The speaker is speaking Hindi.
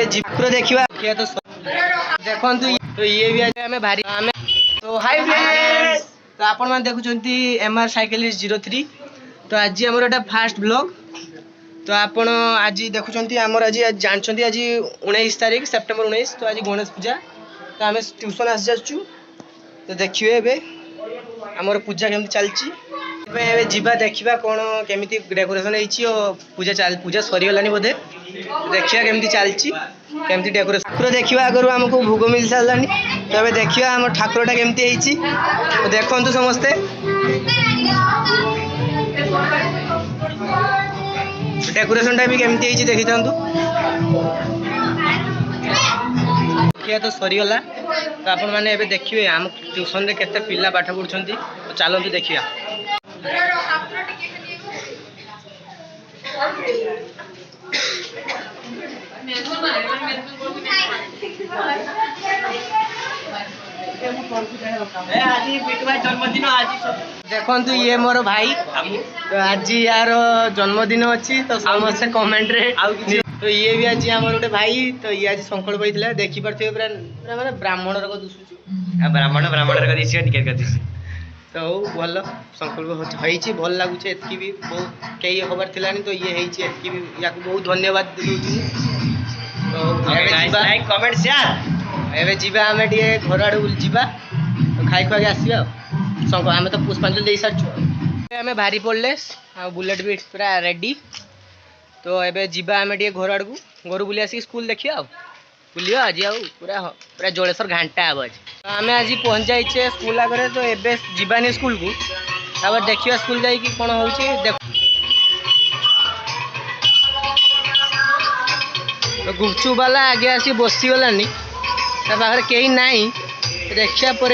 जिप्रो देखिबा तो देखंतु तो ये भी आज हमें भारी हमें तो हाय फ्रेंड्स तो आपण मान देखुचंती एमआर साइकिलिस्ट 03 तो आज हमर एटा फास्ट ब्लॉग तो आपण आज देखुचंती हमर आज जानचंती आज 19 तारिख सेप्टेम्बर 19 तो आज गणेश पूजा तो हमें ट्यूशन आस जाचु तो देखिए एबे हमर पूजा केमती चलची एबे जीवा देखिबा कोन केमिति डेकोरेशन हेची और पूजा सरी गलानी बोधे देखिया केमती चलची केमती डेकोरेशन ठाकुर देखिबा अगर हमको भोग मिल सारलानी तो एबे देखिबा हमर ठाकुरटा केमती हेची तो देखंतु समस्ते डेकोरेशन टा भी केमती हेची देखि थांतु किया तो सरी गला तो आपण माने एबे देखिबे हम ट्यूशन रे केते पिल्ला पाठ पढुछंती तो चलंतु देखिया देखो ये मोर भाई तो आज यार जन्मदिन अच्छी तो समस्त कमेंट रे तो ये भी आज आम गोटे भाई तो ये आज संकल्प होता देखी पारे पूरा माने ब्राह्मण रक दुसुची ब्राह्मण तो भल संकल्प भल लगुच एतकी भी बहुत कई हबार थिलानी तो ये एतकी भी या बहुत धन्यवाद दूची तो कमेंट शेयर एबे जीवा हमें टे घर आड़ जीवा तो खाई खुआ आसवा संग आम तो पुष्पांजलि दे सारी आम भारी पड़े बुलेट भी पूरा रेडी तो एबे जीवा आम टे घर आड़ को घर बुली आसिक स्कूल देखिए बुलियो आज पूरा पूरा जलेश्वर घंटा हम आज आम आज पहुँच जाइए स्कूल आगे तो एबे जीवानी स्कूल को तापर देखिए स्कूल जाइए कौन हो तो गुपचुप वाला आगे आसी बसीगलानी पाखे कहीं ना देखा पर